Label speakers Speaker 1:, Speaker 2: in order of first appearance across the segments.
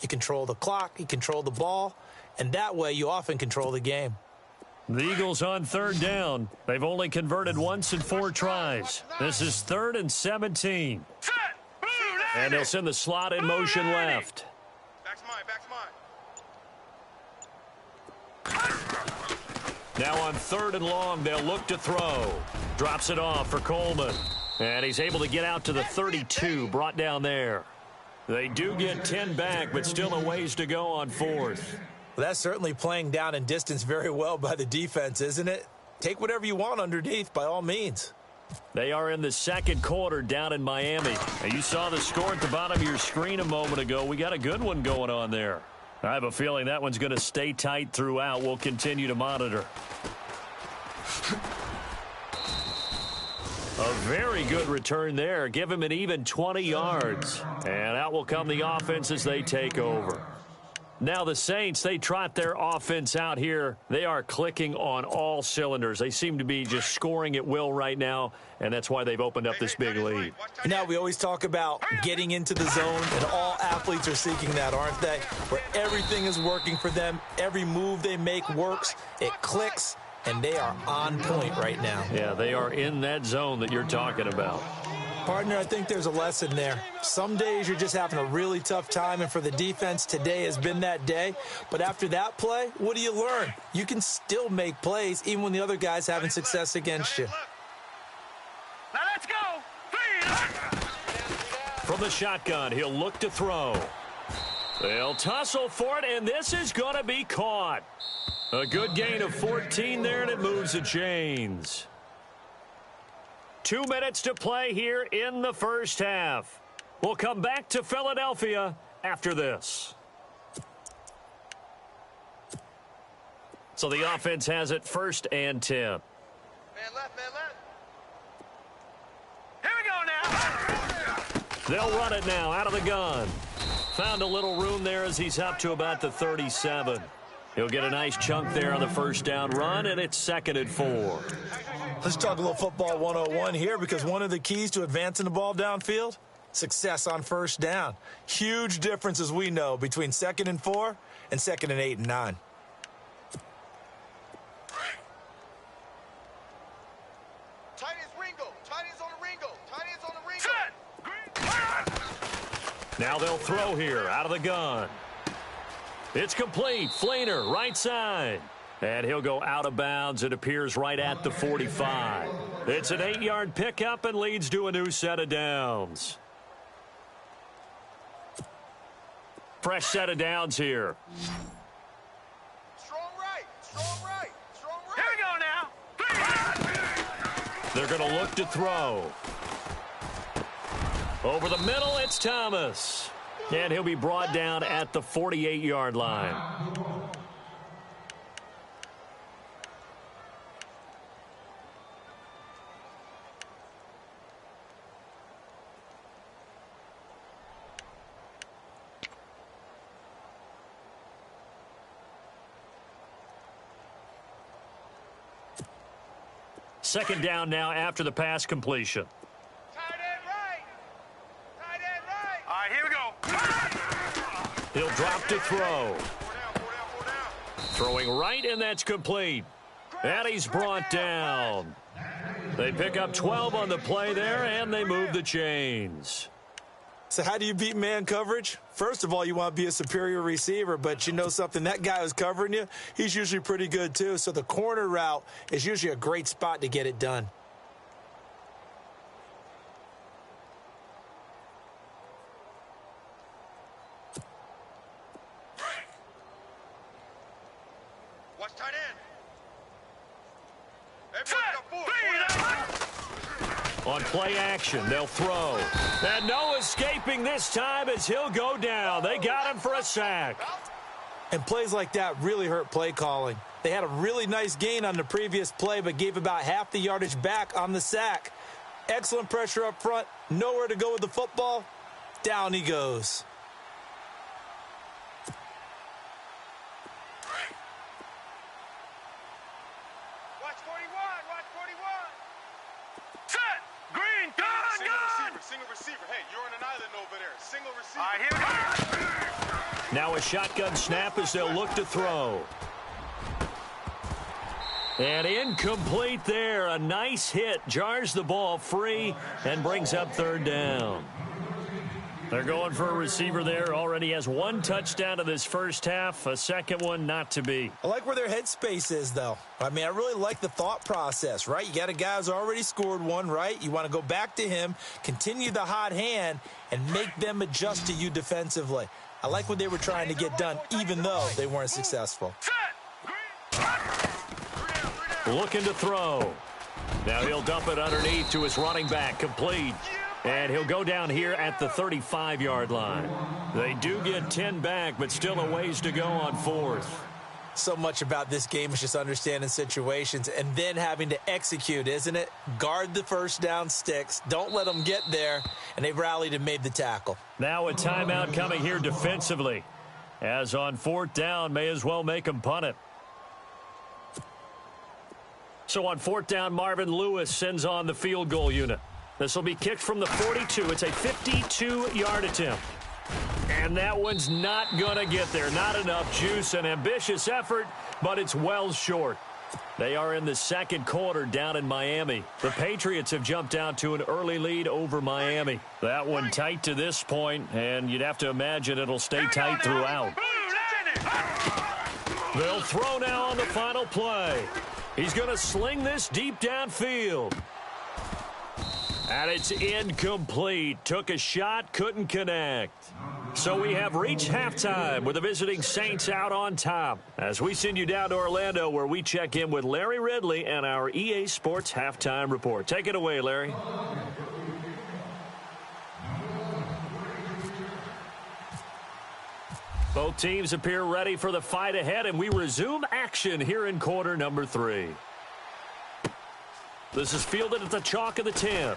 Speaker 1: You control the clock, you control the ball, and that way you often control the game.
Speaker 2: The Eagles on third down. They've only converted once in 4 tries. This is 3rd and 17. And they'll send the slot in motion left.
Speaker 3: Back's mine,
Speaker 2: Now on 3rd and long, they'll look to throw. Drops it off for Coleman. And he's able to get out to the 32, brought down there. They do get 10 back, but still a ways to go on 4th.
Speaker 1: Well, that's certainly playing down and distance very well by the defense, isn't it? Take whatever you want underneath, by all means.
Speaker 2: They are in the second quarter down in Miami. And you saw the score at the bottom of your screen a moment ago. We got a good one going on there. I have a feeling that one's going to stay tight throughout. We'll continue to monitor. A very good return there. Give him an even 20 yards. And out will come the offense as they take over. Now the Saints, they trot their offense out here. They are clicking on all cylinders. They seem to be just scoring at will right now, and that's why they've opened up this big lead.
Speaker 1: Now we always talk about getting into the zone, and all athletes are seeking that, aren't they? Where everything is working for them. Every move they make works. It clicks, and they are on point right now.
Speaker 2: Yeah, they are in that zone that you're talking about.
Speaker 1: Partner, I think there's a lesson there. Some days you're just having a really tough time, and for the defense, today has been that day. But after that play, what do you learn? You can still make plays even when the other guy's having success against you.
Speaker 3: Now let's go.
Speaker 2: From the shotgun, he'll look to throw. They'll tussle for it, and this is going to be caught. A good gain of 14 there, and it moves the chains. 2 minutes to play here in the first half. We'll come back to Philadelphia after this. So the offense has it 1st and 10.
Speaker 3: Man left, man left. Here we go now.
Speaker 2: They'll run it now out of the gun. Found a little room there as he's up to about the 37. He'll get a nice chunk there on the first down run, and it's 2nd and 4.
Speaker 1: Let's talk a little football 101 here, because one of the keys to advancing the ball downfield, success on first down. Huge difference, as we know, between 2nd and 4 and 2nd and 8 and 9.
Speaker 3: Tight ends Ringo. Tight ends on the Ringo. Tight ends on the Ringo.
Speaker 2: Now they'll throw here out of the gun. It's complete. Flainer, right side. And he'll go out of bounds. It appears right at the 45. It's an 8-yard pickup and leads to a new set of downs. Fresh set of downs here.
Speaker 3: Strong right. Strong right. Strong right. Here we go now.
Speaker 2: They're going to look to throw. Over the middle, it's Thomas. And he'll be brought down at the 48-yard line. Second down now after the pass completion.
Speaker 3: Tight end right. Tight end right. All right, here we go.
Speaker 2: He'll drop to throw.
Speaker 3: 4 down.
Speaker 2: Throwing right, and that's complete. And he's brought down. They pick up 12 on the play there, and they move the chains.
Speaker 1: So how do you beat man coverage? First of all, you want to be a superior receiver, but you know something, that guy who's covering you, he's usually pretty good too. So the corner route is usually a great spot to get it done.
Speaker 3: Watch tight end. Everybody got 4.
Speaker 2: On play action, they'll throw. And no escaping this time as he'll go down. They got him for a sack.
Speaker 1: And plays like that really hurt play calling. They had a really nice gain on the previous play, but gave about half the yardage back on the sack. Excellent pressure up front. Nowhere to go with the football. Down he goes.
Speaker 3: Watch 41. Watch 41. Set. Green. Gun.
Speaker 4: Single receiver. Hey, you're on an island over there. Single receiver.
Speaker 3: All right, here we go.
Speaker 2: Now a shotgun snap as they'll look to throw. And incomplete there. A nice hit. Jars the ball free and brings up third down. They're going for a receiver there. Already has one touchdown in this first half. A second one not to be.
Speaker 1: I like where their headspace is, though. I mean, I really like the thought process, right? You got a guy who's already scored one, right? You want to go back to him, continue the hot hand, and make them adjust to you defensively. I like what they were trying to get done, even though they weren't successful.
Speaker 2: Looking to throw. Now he'll dump it underneath to his running back. Complete. And he'll go down here at the 35-yard line. They do get 10 back, but still a ways to go on fourth.
Speaker 1: So much about this game is just understanding situations and then having to execute, isn't it? Guard the first down sticks. Don't let them get there. And they rallied and made the tackle.
Speaker 2: Now a timeout coming here defensively. As on fourth down, may as well make them punt it. So on fourth down, Marvin Lewis sends on the field goal unit. This will be kicked from the 42. It's a 52-yard attempt. And that one's not going to get there. Not enough juice. An ambitious effort, but it's well short. They are in the second quarter down in Miami. The Patriots have jumped out to an early lead over Miami. That one tight to this point, and you'd have to imagine it'll stay tight throughout. They'll throw now on the final play. He's going to sling this deep downfield. And it's incomplete. Took a shot, couldn't connect. So we have reached halftime with the visiting Saints out on top. As we send you down to Orlando, where we check in with Larry Ridley and our EA Sports Halftime Report. Take it away, Larry. Both teams appear ready for the fight ahead, and we resume action here in quarter number 3. This is fielded at the chalk of the 10.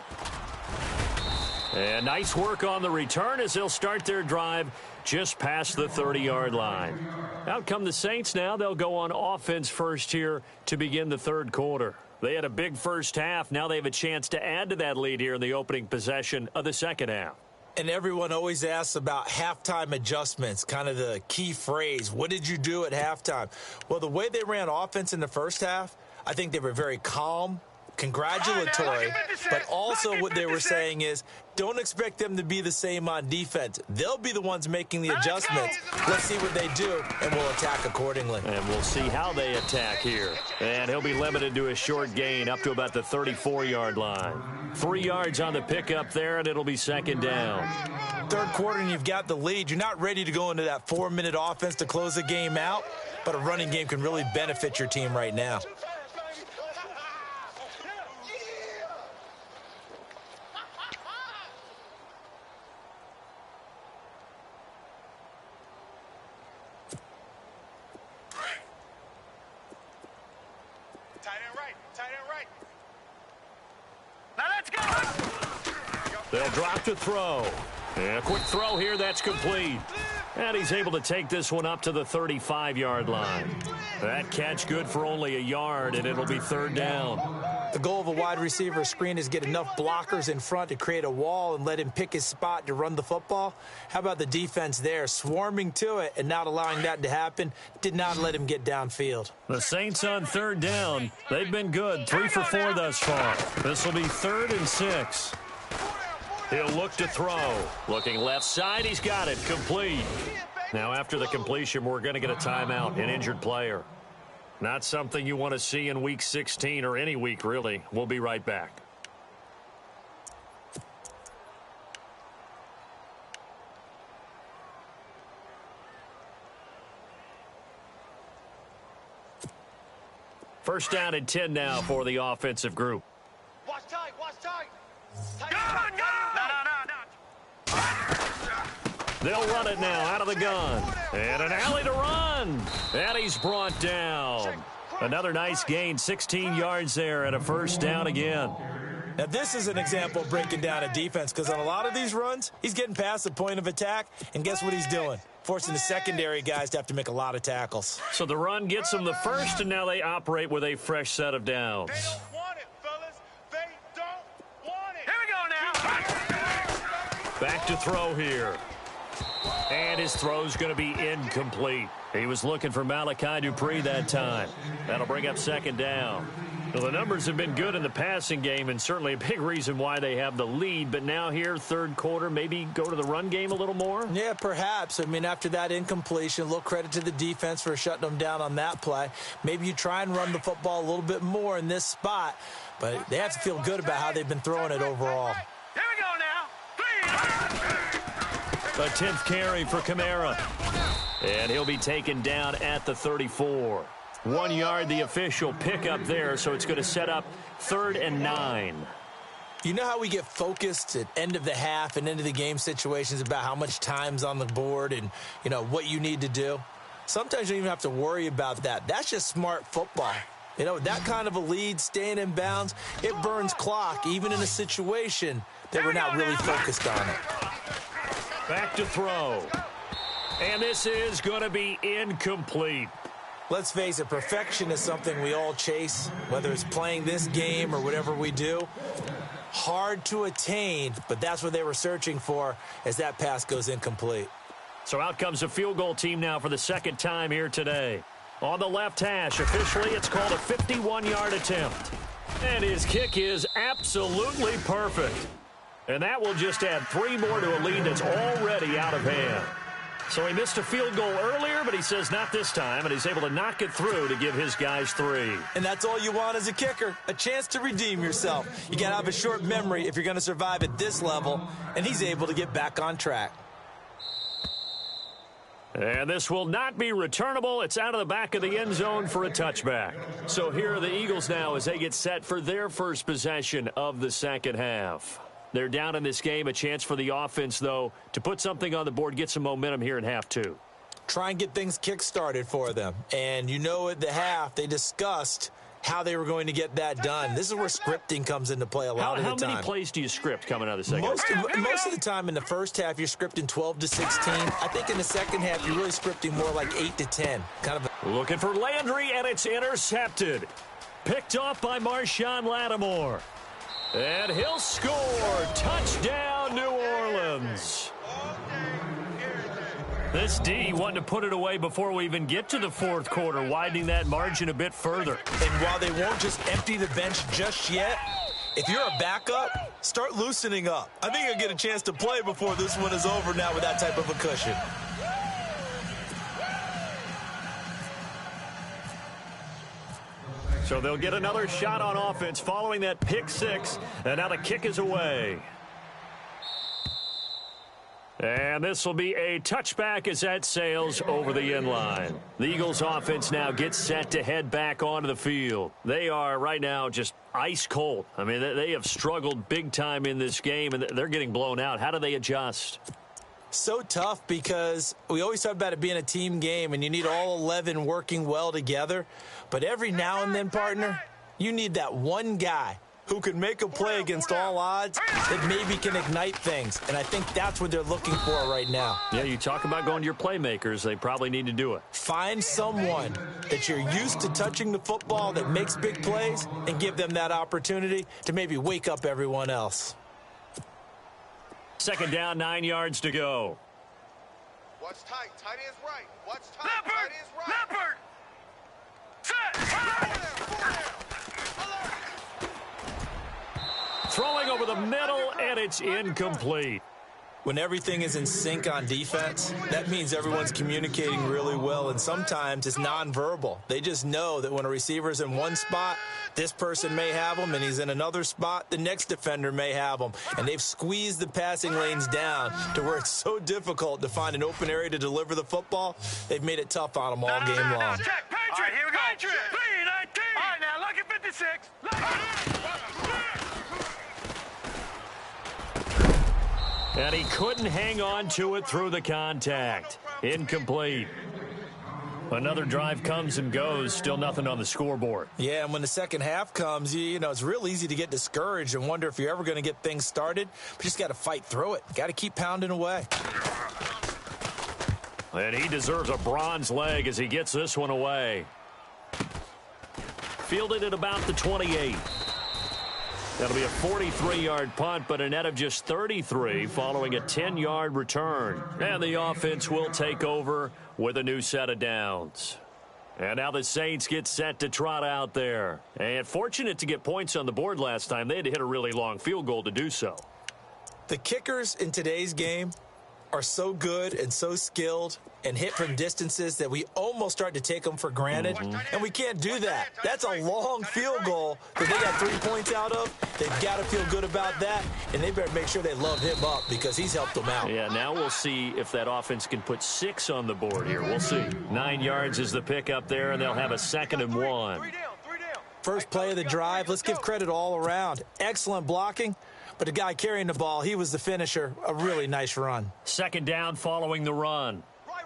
Speaker 2: And nice work on the return as they'll start their drive just past the 30-yard line. Out come the Saints now. They'll go on offense first here to begin the third quarter. They had a big first half. Now they have a chance to add to that lead here in the opening possession of the second half.
Speaker 1: And everyone always asks about halftime adjustments, kind of the key phrase. What did you do at halftime? Well, the way they ran offense in the first half, I think they were very calm, congratulatory, but also what they were saying is don't expect them to be the same on defense. They'll be the ones making the adjustments. Let's see what they do, and we'll attack accordingly.
Speaker 2: And we'll see how they attack here. And he'll be limited to a short gain up to about the 34-yard line. 3 yards on the pickup there, and it'll be second down.
Speaker 1: Third quarter, and you've got the lead. You're not ready to go into that 4-minute offense to close the game out, but a running game can really benefit your team right now.
Speaker 2: They'll drop to throw. And a quick throw here, that's complete. And he's able to take this one up to the 35-yard line. That catch good for only a yard, and it'll be third down.
Speaker 1: The goal of a wide receiver screen is get enough blockers in front to create a wall and let him pick his spot to run the football. How about the defense there, swarming to it and not allowing that to happen? Did not let him get downfield.
Speaker 2: The Saints on third down. They've been good, 3 for 4 thus far. This will be 3rd and 6. He'll look to throw. Looking left side, he's got it, complete. Now after the completion, we're going to get a timeout, an injured player. Not something you want to see in Week 16 or any week, really. We'll be right back. First down and 10 now for the offensive group.
Speaker 3: Watch tight, watch tight.
Speaker 2: They'll run it now out of the gun. And an alley to run. And he's brought down. Another nice gain, 16 yards there and a first down again.
Speaker 1: Now, this is an example of breaking down a defense because on a lot of these runs, he's getting past the point of attack, and guess what he's doing? Forcing the secondary guys to have to make a lot of tackles.
Speaker 2: So the run gets them the first, and now they operate with a fresh set of downs.
Speaker 3: They don't want it, fellas. They don't want it. Here we go now.
Speaker 2: Back to throw here. And his throw's going to be incomplete. He was looking for Malachi Dupree that time. That'll bring up second down. Well, the numbers have been good in the passing game and certainly a big reason why they have the lead. But now here, third quarter, maybe go to the run game a little more?
Speaker 1: Yeah, perhaps. I mean, after that incompletion, a little credit to the defense for shutting them down on that play. Maybe you try and run the football a little bit more in this spot. But they have to feel good about how they've been throwing it overall.
Speaker 3: Here we go now.
Speaker 2: A 10th carry for Kamara. And he'll be taken down at the 34. 1 yard, the official pickup there, so it's going to set up 3rd and 9.
Speaker 1: You know how we get focused at end of the half and end of the game situations about how much time's on the board and, you know, what you need to do? Sometimes you don't even have to worry about that. That's just smart football. You know, that kind of a lead, staying in bounds, it burns clock, even in a situation that we're not really focused on it.
Speaker 2: Back to throw. And this is going to be incomplete.
Speaker 1: Let's face it, perfection is something we all chase, whether it's playing this game or whatever we do. Hard to attain, but that's what they were searching for as that pass goes incomplete.
Speaker 2: So out comes a field goal team now for the second time here today. On the left hash, officially it's called a 51-yard attempt. And his kick is absolutely perfect. And that will just add 3 more to a lead that's already out of hand. So he missed a field goal earlier, but he says not this time, and he's able to knock it through to give his guys 3.
Speaker 1: And that's all you want as a kicker, a chance to redeem yourself. You got to have a short memory if you're going to survive at this level, and he's able to get back on track.
Speaker 2: And this will not be returnable. It's out of the back of the end zone for a touchback. So here are the Eagles now as they get set for their first possession of the second half. They're down in this game. A chance for the offense, though, to put something on the board, get some momentum here in half 2.
Speaker 1: Try and get things kick-started for them. And you know at the half, they discussed how they were going to get that done. This is where scripting comes into play a lot of the time.
Speaker 2: How many plays do you script coming out of the second half?
Speaker 1: Most of the time in the first half, you're scripting 12 to 16. I think in the second half, you're really scripting more like 8 to 10.
Speaker 2: Looking for Landry, and it's intercepted. Picked off by Marshawn Lattimore. And he'll score. Touchdown, New Orleans. This D wanting to put it away before we even get to the fourth quarter, widening that margin a bit further.
Speaker 1: And while they won't just empty the bench just yet, if you're a backup, start loosening up. I think you'll get a chance to play before this one is over now with that type of a cushion.
Speaker 2: So they'll get another shot on offense following that pick 6, and now the kick is away. And this will be a touchback as that sails over the end line. The Eagles offense now gets set to head back onto the field. They are right now just ice cold. I mean, they have struggled big time in this game, and they're getting blown out. How do they adjust?
Speaker 1: So tough because we always talk about it being a team game, and you need all 11 working well together. But every now and then, partner, you need that one guy who can make a play against all odds that maybe can ignite things. And I think that's what they're looking for right now.
Speaker 2: Yeah, you talk about going to your playmakers. They probably need to do it.
Speaker 1: Find someone that you're used to touching the football that makes big plays and give them that opportunity to maybe wake up everyone else.
Speaker 2: Second down, 9 yards to go.
Speaker 3: Watch tight. Tight end's right. Watch tight. Tight end's right.
Speaker 4: Leopard!
Speaker 2: Throwing over the middle, and it's incomplete.
Speaker 1: When everything is in sync on defense, that means everyone's communicating really well, and sometimes it's nonverbal. They just know that when a receiver's in one spot, this person may have him, and he's in another spot, the next defender may have him. And they've squeezed the passing lanes down to where it's so difficult to find an open area to deliver the football. They've made it tough on them all game long.
Speaker 4: Check, Patriot!
Speaker 3: All right, here we go.
Speaker 4: Patriot! 319! All right, now, look at 56.
Speaker 2: And he couldn't hang on to it through the contact. Incomplete. Another drive comes and goes. Still nothing on the scoreboard.
Speaker 1: Yeah, and when the second half comes, you know, it's real easy to get discouraged and wonder if you're ever going to get things started. But you just got to fight through it. Got to keep pounding away.
Speaker 2: And he deserves a bronze leg as he gets this one away. Fielded at about the 28. That'll be a 43-yard punt, but a net of just 33 following a 10-yard return. And the offense will take over with a new set of downs. And now the Saints get set to trot out there. And fortunate to get points on the board last time. They had to hit a really long field goal to do so.
Speaker 1: The kickers in today's game are so good and so skilled and hit from distances that we almost start to take them for granted. And we can't do that. That's a long field goal that they got 3 points out of. They've got to feel good about that, and they better make sure they love him up because he's helped them out.
Speaker 2: Yeah, now we'll see if that offense can put 6 on the board here. We'll see. 9 yards is the pickup there, and they'll have a 2nd and 1.
Speaker 1: First play of the drive, let's give credit all around. Excellent blocking. But the guy carrying the ball, he was the finisher. A really nice run.
Speaker 2: 2nd down following the run.
Speaker 3: Right.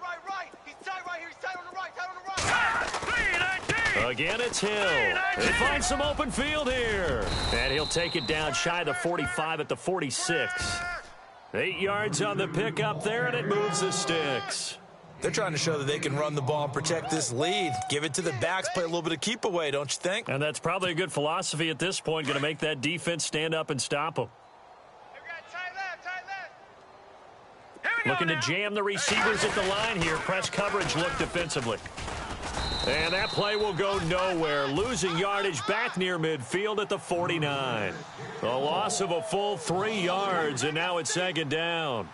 Speaker 3: He's tight right here. He's tight on the right.
Speaker 2: Again, it's Hill. They find some open field here. And he'll take it down shy of the 45 at the 46. 8 yards on the pickup there, and it moves the sticks.
Speaker 1: They're trying to show that they can run the ball and protect this lead. Give it to the backs, play a little bit of keep away, don't you think?
Speaker 2: And that's probably a good philosophy at this point, going to make that defense stand up and stop them. Looking to jam the receivers at the line here. Press coverage look defensively. And that play will go nowhere. Losing yardage back near midfield at the 49. A loss of a full 3 yards, and now it's 2nd down.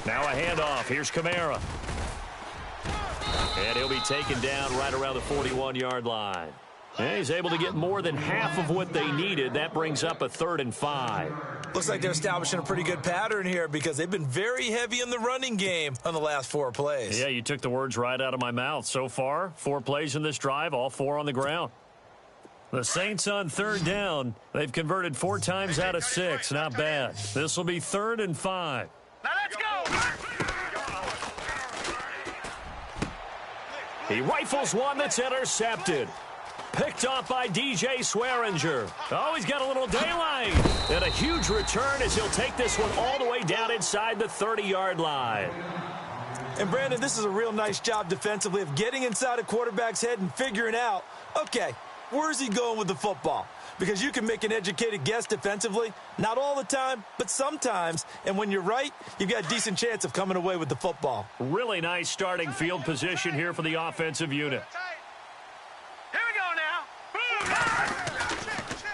Speaker 2: Now a handoff. Here's Kamara. And he'll be taken down right around the 41-yard line. And he's able to get more than half of what they needed. That brings up a 3rd and 5.
Speaker 1: Looks like they're establishing a pretty good pattern here because they've been very heavy in the running game on the last 4 plays.
Speaker 2: Yeah, you took the words right out of my mouth. So far, 4 plays in this drive, all 4 on the ground. The Saints on 3rd down. They've converted 4 times out of 6. Not bad. This will be 3rd and 5.
Speaker 4: Now let's go!
Speaker 2: He rifles one that's intercepted. Picked off by DJ Swearinger. Oh, he's got a little daylight. And a huge return as he'll take this one all the way down inside the 30-yard line.
Speaker 1: And, Brandon, this is a real nice job defensively of getting inside a quarterback's head and figuring out, okay, where's he going with the football? Because you can make an educated guess defensively. Not all the time, but sometimes. And when you're right, you've got a decent chance of coming away with the football.
Speaker 2: Really nice starting field position here for the offensive unit.
Speaker 4: Here we go now.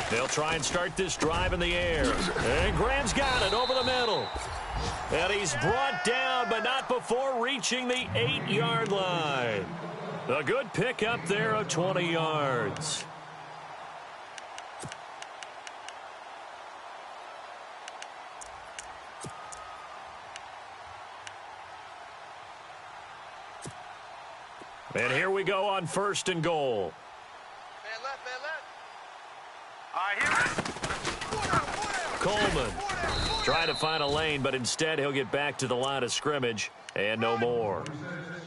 Speaker 2: They'll try and start this drive in the air. And Graham's got it over the middle. And he's brought down, but not before reaching the 8-yard line. A good pickup there of 20 yards. And here we go on 1st and goal.
Speaker 3: Man left.
Speaker 4: All right, here.
Speaker 2: Coleman trying to find a lane, but instead he'll get back to the line of scrimmage and no more.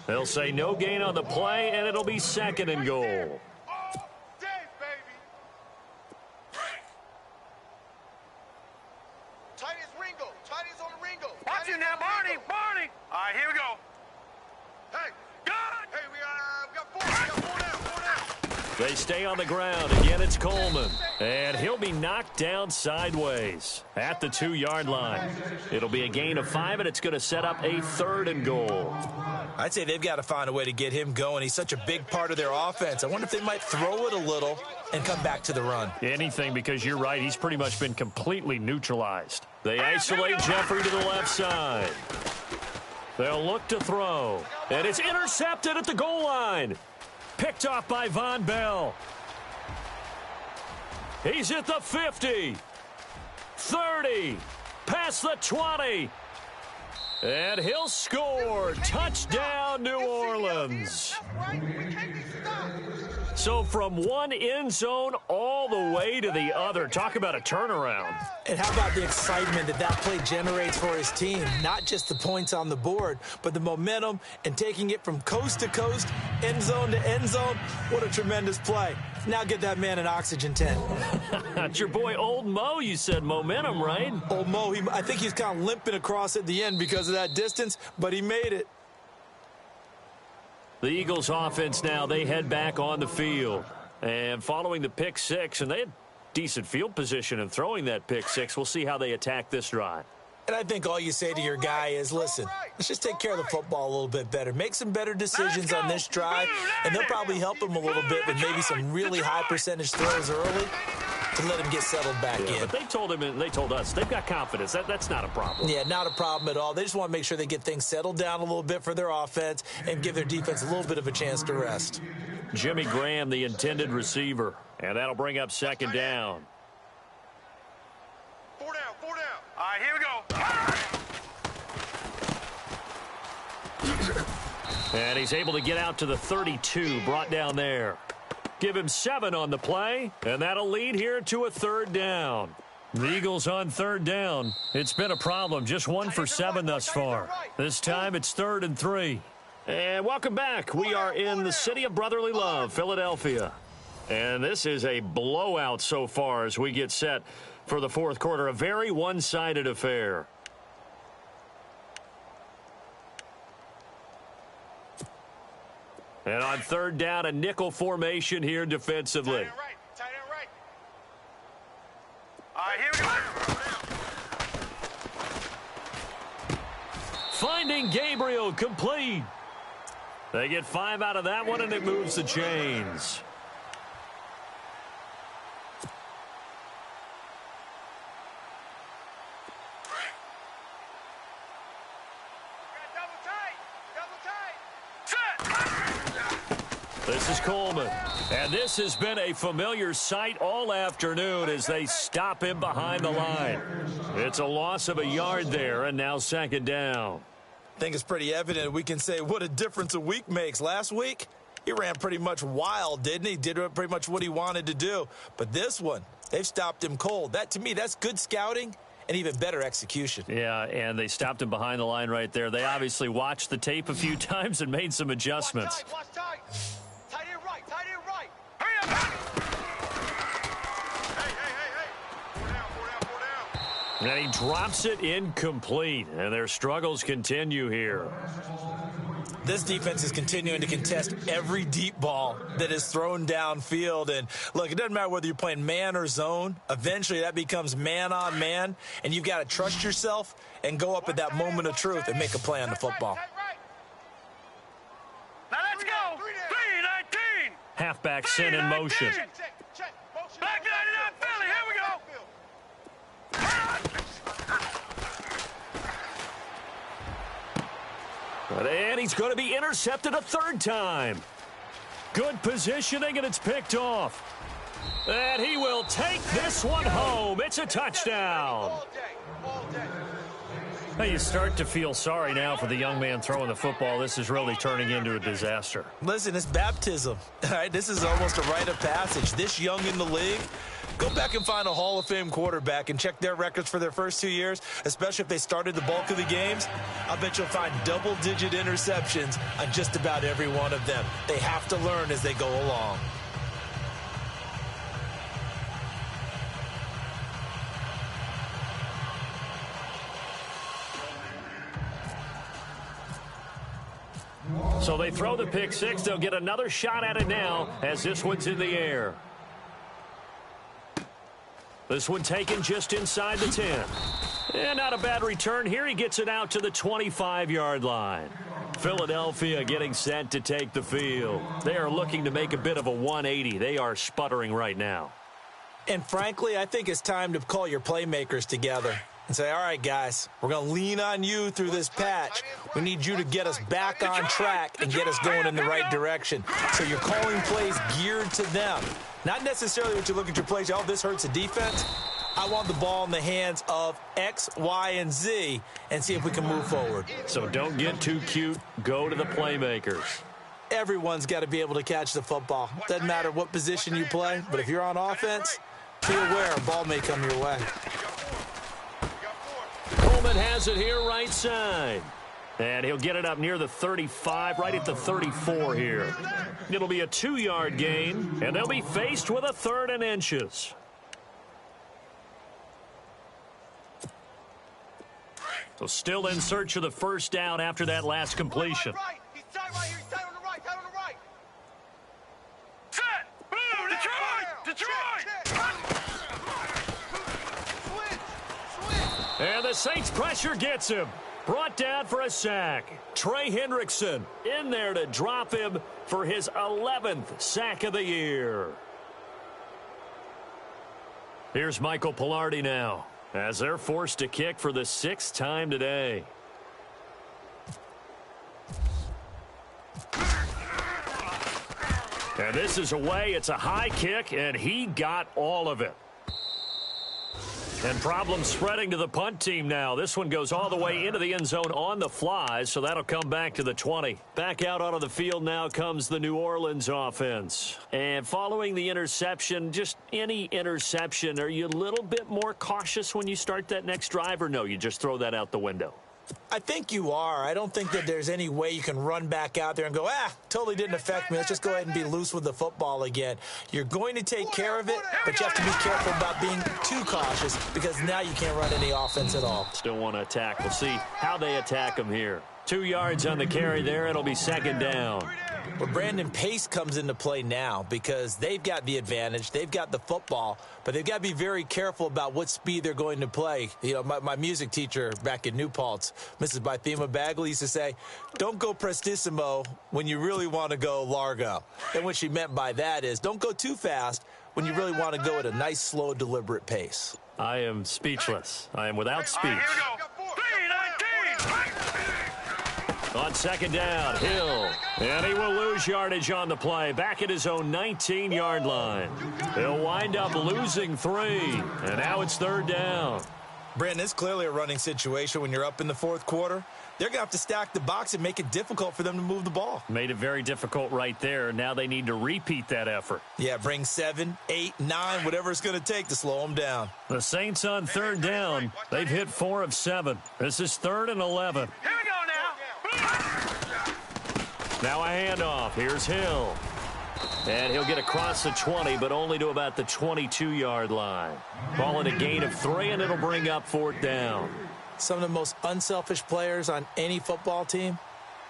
Speaker 2: They'll say no gain on the play, and it'll be 2nd and goal.
Speaker 3: All day, baby. Tight is Ringo. Tight is on the Ringo.
Speaker 4: Watch it now, Barney. All right, here we go.
Speaker 3: Hey.
Speaker 4: Good.
Speaker 3: Hey, we got 4. We got 4 down.
Speaker 2: They stay on the ground. Again, it's Coleman. And he'll be knocked down sideways at the 2-yard line. It'll be a gain of 5, and it's going to set up a 3rd and goal.
Speaker 1: I'd say they've got to find a way to get him going. He's such a big part of their offense. I wonder if they might throw it a little and come back to the run.
Speaker 2: Anything, because you're right. He's pretty much been completely neutralized. They isolate Jeffrey to the left side. They'll look to throw. And it's intercepted at the goal line. Picked off by Von Bell. He's at the 50. 30. Past the 20. And he'll score. Touchdown, New Orleans. So from one end zone all the way to the other. Talk about a turnaround.
Speaker 1: And how about the excitement that play generates for his team? Not just the points on the board, but the momentum and taking it from coast to coast, end zone to end zone. What a tremendous play. Now get that man an oxygen tent.
Speaker 2: That's your boy Old Mo. You said momentum, right?
Speaker 1: Old Mo, I think he's kind of limping across at the end because of that distance, but he made it.
Speaker 2: The Eagles offense now, they head back on the field. And following the pick six, and they had decent field position in throwing that pick six. We'll see how they attack this drive.
Speaker 1: And I think all you say to your guy is, listen, let's just take care of the football a little bit better. Make some better decisions on this drive, and they'll probably help him a little bit with maybe some really high percentage throws early to let him get settled back in.
Speaker 2: But they told him and they told us they've got confidence. That's not a problem.
Speaker 1: Yeah, not a problem at all. They just want to make sure they get things settled down a little bit for their offense and give their defense a little bit of a chance to rest.
Speaker 2: Jimmy Graham, the intended receiver, and that'll bring up second down.
Speaker 3: Four down, four down.
Speaker 4: All right, here we go.
Speaker 2: And he's able to get out to the 32, brought down there. Give him 7 on the play, and that'll lead here to a third down. The Eagles on third down. It's been a problem, just 1 for 7 thus far. This time it's 3rd and 3. And welcome back. We are in the city of brotherly love, Philadelphia. And this is a blowout so far as we get set for the fourth quarter. A very one-sided affair. And on third down, a nickel formation here defensively.
Speaker 3: Tight end right, tight end right.
Speaker 4: All right, here we go.
Speaker 2: Finding Gabriel, complete. They get 5 out of that one, and it moves the chains. This is Coleman. And this has been a familiar sight all afternoon as they stop him behind the line. It's a loss of a yard there, and now second down.
Speaker 1: I think it's pretty evident we can say what a difference a week makes. Last week, he ran pretty much wild, didn't he? Did pretty much what he wanted to do. But this one, they've stopped him cold. That, to me, that's good scouting and even better execution.
Speaker 2: Yeah, and they stopped him behind the line right there. They obviously watched the tape a few times and made some adjustments.
Speaker 3: Watch tight. Tight end right, tight end right.
Speaker 4: Hurry up.
Speaker 3: Hey. Four down.
Speaker 2: And he drops it incomplete, and their struggles continue here.
Speaker 1: This defense is continuing to contest every deep ball that is thrown downfield. And, look, it doesn't matter whether you're playing man or zone. Eventually, that becomes man on man, and you've got to trust yourself and go up at that moment of truth and make a play on the football.
Speaker 4: Now let's go. 3-19.
Speaker 2: Halfback sent in motion.
Speaker 3: Check.
Speaker 4: Back 99 Philly. Here we go.
Speaker 2: And he's going to be intercepted a third time. Good positioning, and it's picked off. And he will take this one home. It's a touchdown.
Speaker 3: All day.
Speaker 2: Hey, you start to feel sorry now for the young man throwing the football. This is really turning into a disaster.
Speaker 1: Listen, it's baptism. All right, this is almost a rite of passage. This young in the league, go back and find a Hall of Fame quarterback and check their records for their first 2 years, especially if they started the bulk of the games. I bet you'll find double-digit interceptions on just about every one of them. They have to learn as they go along.
Speaker 2: So they throw the pick six. They'll get another shot at it now as this one's in the air. This one taken just inside the 10. And not a bad return here. He gets it out to the 25-yard line. Philadelphia getting set to take the field. They are looking to make a bit of a 180. They are sputtering right now.
Speaker 1: And frankly, I think it's time to call your playmakers together and say, all right, guys, we're going to lean on you through this patch. We need you to get us back on track and get us going in the right direction. So you're calling plays geared to them. Not necessarily what you look at your plays, oh, this hurts the defense. I want the ball in the hands of X, Y, and Z and see if we can move forward.
Speaker 2: So don't get too cute. Go to the playmakers.
Speaker 1: Everyone's got to be able to catch the football. Doesn't matter what position you play, but if you're on offense, be aware a ball may come your way.
Speaker 2: Coleman has it here right side. And he'll get it up near the 35, right at the 34 here. It'll be a 2-yard gain, and they'll be faced with a 3rd and inches. So still in search of the first down after that last completion.
Speaker 3: He's tight right here. He's tight on the right. Tight on the right.
Speaker 4: Set! Blue! Detroit!
Speaker 3: Switch!
Speaker 2: And the Saints pressure gets him. Brought down for a sack. Trey Hendrickson in there to drop him for his 11th sack of the year. Here's Michael Pilardi now, as they're forced to kick for the 6th time today. And this is away. It's a high kick, and he got all of it. And problems spreading to the punt team now. This one goes all the way into the end zone on the fly, so that'll come back to the 20. Back out onto the field now comes the New Orleans offense. And following the interception, just any interception, are you a little bit more cautious when you start that next drive, or no, you just throw that out the window?
Speaker 1: I think you are. I don't think that there's any way you can run back out there and go, totally didn't affect me. Let's just go ahead and be loose with the football again. You're going to take care of it, but you have to be careful about being too cautious because now you can't run any offense at all.
Speaker 2: Still want to attack. We'll see how they attack him here. 2 yards on the carry there. It'll be 2nd down.
Speaker 1: Well, Brandon, pace comes into play now because they've got the advantage. They've got the football, but they've got to be very careful about what speed they're going to play. You know, my music teacher back in New Paltz, Mrs. Bythema Bagley, used to say, don't go prestissimo when you really want to go largo. And what she meant by that is don't go too fast when you really want to go at a nice, slow, deliberate pace.
Speaker 2: I am speechless. I am without speech.
Speaker 4: Here we go. 3-19!
Speaker 2: On 2nd down, Hill. And he will lose yardage on the play. Back at his own 19-yard line. He'll wind up losing 3. And now it's 3rd down.
Speaker 1: Brandon, it's clearly a running situation when you're up in the 4th quarter. They're going to have to stack the box and make it difficult for them to move the ball.
Speaker 2: Made it very difficult right there. Now they need to repeat that effort.
Speaker 1: Yeah, bring 7, 8, 9, whatever it's going to take to slow them down.
Speaker 2: The Saints on 3rd down. They've hit 4 of 7. This is 3rd and 11.
Speaker 4: Here we go now!
Speaker 2: Now a handoff. Here's Hill. And he'll get across the 20, but only to about the 22-yard line. Call it a gain of 3, and it'll bring up 4th down.
Speaker 1: Some of the most unselfish players on any football team,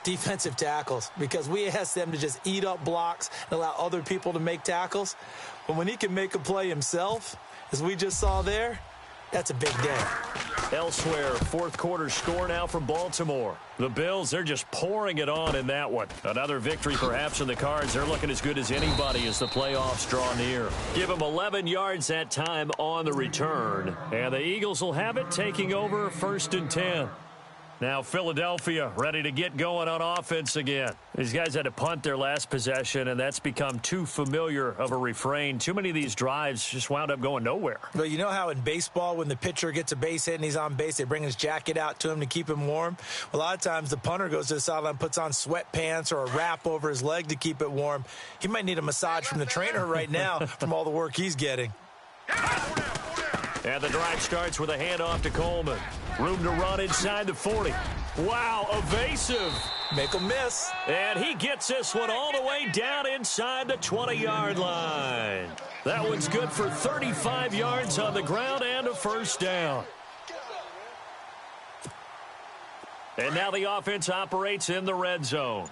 Speaker 1: defensive tackles, because we ask them to just eat up blocks and allow other people to make tackles. But when he can make a play himself, as we just saw there, that's a big day.
Speaker 2: Elsewhere, 4th quarter score now from Baltimore. The Bills, they're just pouring it on in that one. Another victory perhaps in the cards. They're looking as good as anybody as the playoffs draw near. Give them 11 yards that time on the return. And the Eagles will have it, taking over 1st and 10. Now Philadelphia ready to get going on offense again. These guys had to punt their last possession, and that's become too familiar of a refrain. Too many of these drives just wound up going nowhere.
Speaker 1: Well, you know how in baseball when the pitcher gets a base hit and he's on base, they bring his jacket out to him to keep him warm? Well, a lot of times the punter goes to the sideline, puts on sweatpants or a wrap over his leg to keep it warm. He might need a massage from the trainer right now from all the work he's getting.
Speaker 2: And the drive starts with a handoff to Coleman. Room to run inside the 40. Wow, evasive.
Speaker 1: Make him miss.
Speaker 2: And he gets this one all the way down inside the 20-yard line. That one's good for 35 yards on the ground and a 1st down. And now the offense operates in the red zone.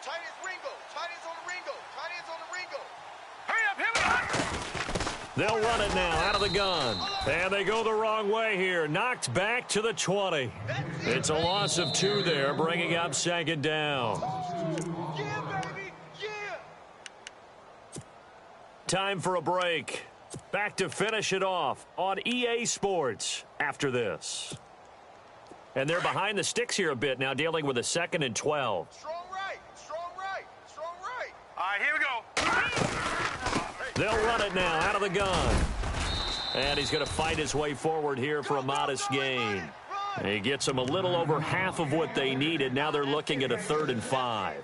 Speaker 3: Tight is Ringo. Tight is on the Ringo. Tight is on the Ringo.
Speaker 4: Hurry up, here we go!
Speaker 2: They'll run it now out of the gun. And they go the wrong way here. Knocked back to the 20. It's a loss of 2 there, bringing up 2nd down.
Speaker 3: Yeah, baby. Yeah.
Speaker 2: Time for a break. Back to finish it off on EA Sports after this. And they're behind the sticks here a bit now, dealing with a 2nd and 12.
Speaker 3: Strong right. Strong right. Strong right.
Speaker 4: All right, here we go.
Speaker 2: They'll run it now out of the gun. And he's going to fight his way forward here for a modest gain. He gets them a little over half of what they needed. Now they're looking at a 3rd and 5.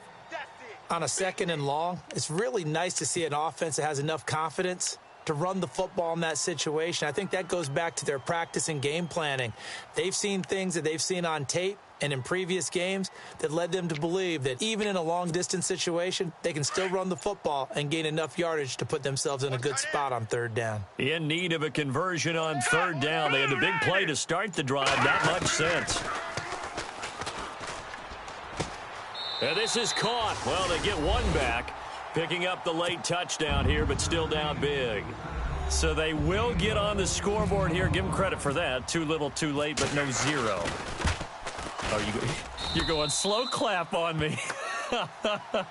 Speaker 1: On a 2nd and long, it's really nice to see an offense that has enough confidence to run the football in that situation. I think that goes back to their practice and game planning. They've seen things that they've seen on tape and in previous games that led them to believe that even in a long-distance situation, they can still run the football and gain enough yardage to put themselves in a good spot on 3rd down.
Speaker 2: In need of a conversion on 3rd down. They had the big play to start the drive. Not much sense. And this is caught. Well, they get one back, picking up the late touchdown here, but still down big. So they will get on the scoreboard here. Give them credit for that. Too little, too late, but no 0. You're going slow clap on me.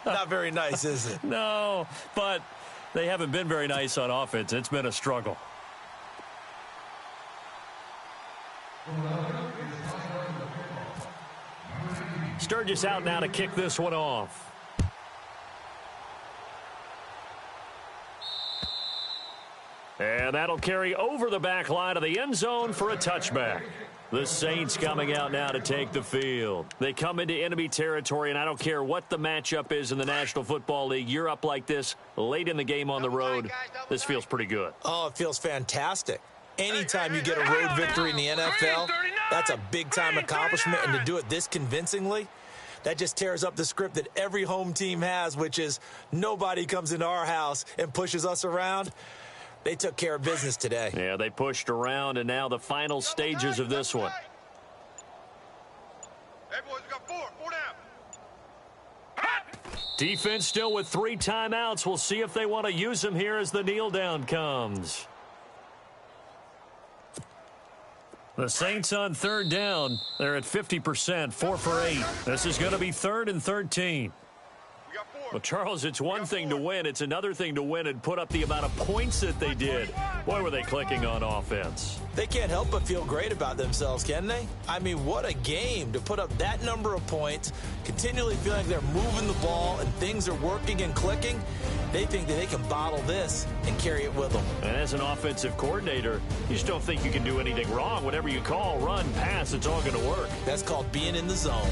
Speaker 1: Not very nice, is it?
Speaker 2: No, but they haven't been very nice on offense. It's been a struggle. Sturgis out now to kick this one off. And that'll carry over the back line of the end zone for a touchback. The Saints coming out now to take the field. They come into enemy territory, and I don't care what the matchup is in the National Football League. You're up like this late in the game on the road. This feels pretty good.
Speaker 1: Oh, it feels fantastic. Anytime you get a road victory in the NFL, that's a big-time accomplishment, and to do it this convincingly, that just tears up the script that every home team has, which is nobody comes into our house and pushes us around. They took care of business today.
Speaker 2: Yeah, they pushed around, and now the final stages of this one.
Speaker 3: Hey, boys, we got 4 down.
Speaker 2: Defense still with 3 timeouts. We'll see if they want to use them here as the kneel down comes. The Saints on 3rd down. They're at 50%, 4 for 8. This is going to be 3rd and 13. Well, Charles, it's one thing to win. It's another thing to win and put up the amount of points that they did. Boy, were they clicking on offense.
Speaker 1: They can't help but feel great about themselves, can they? I mean, what a game to put up that number of points, continually feeling like they're moving the ball and things are working and clicking. They think that they can bottle this and carry it with them.
Speaker 2: And as an offensive coordinator, you just don't think you can do anything wrong. Whatever you call, run, pass, it's all going to work.
Speaker 1: That's called being in the zone.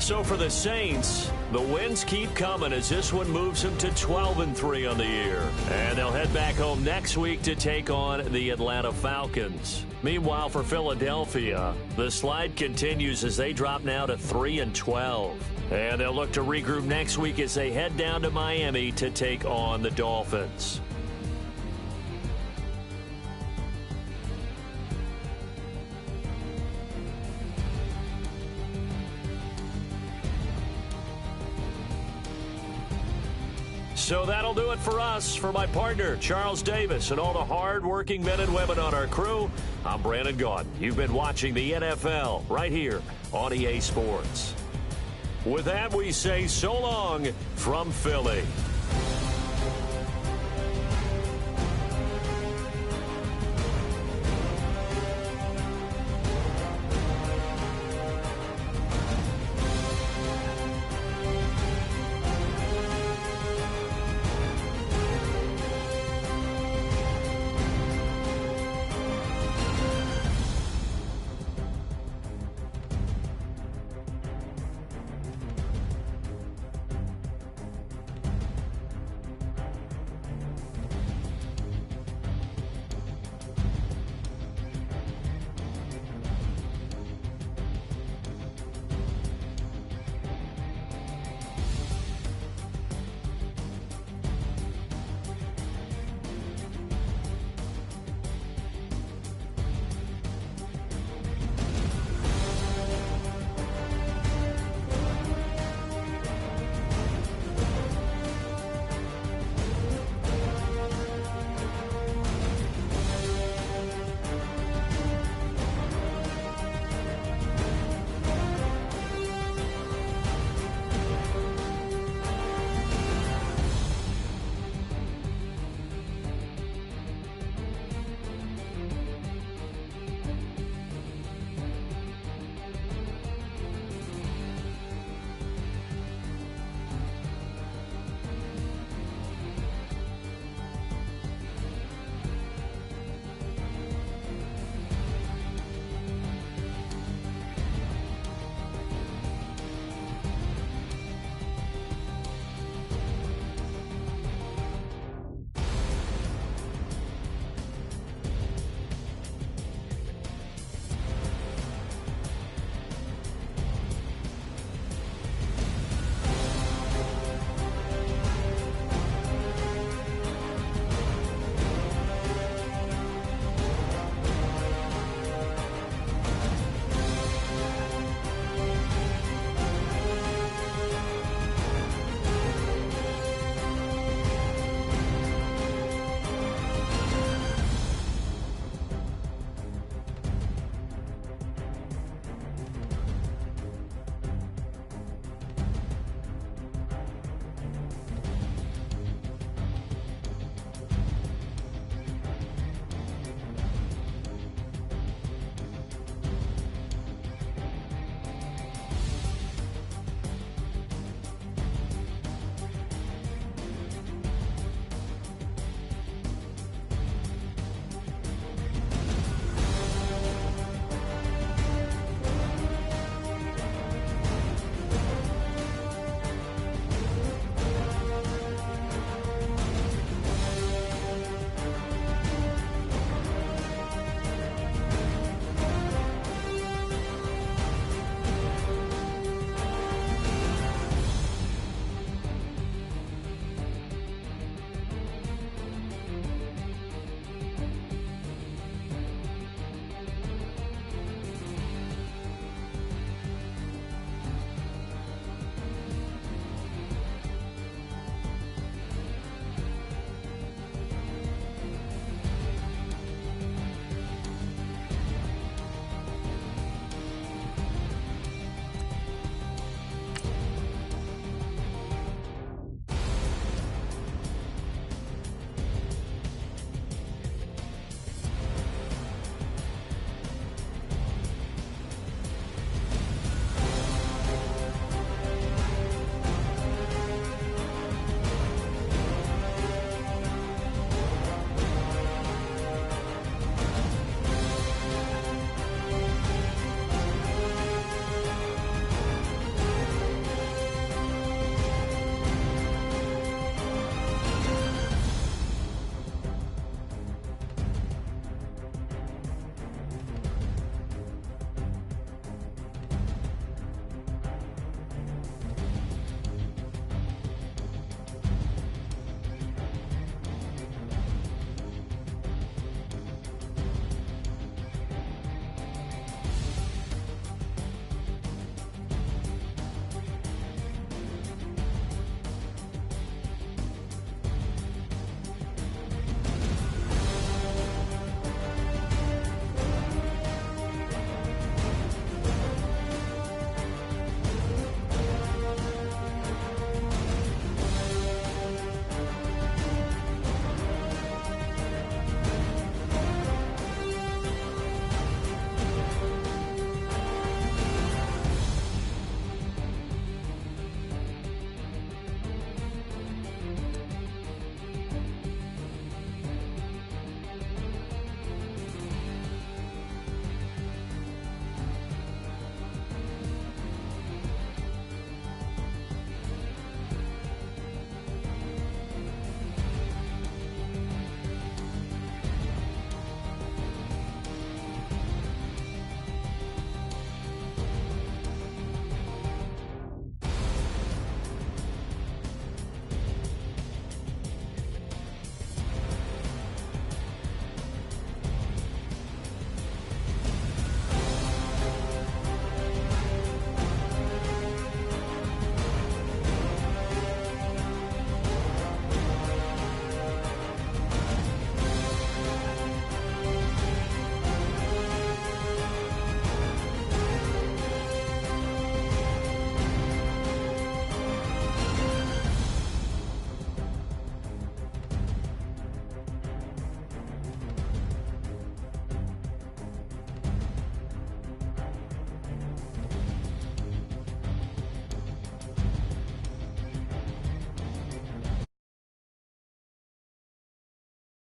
Speaker 2: So for the Saints, the wins keep coming as this one moves them to 12-3 on the year. And they'll head back home next week to take on the Atlanta Falcons. Meanwhile, for Philadelphia, the slide continues as they drop now to 3-12. And they'll look to regroup next week as they head down to Miami to take on the Dolphins. So that'll do it for us. For my partner, Charles Davis, and all the hard-working men and women on our crew, I'm Brandon Gaudin. You've been watching the NFL right here on EA Sports. With that, we say so long from Philly.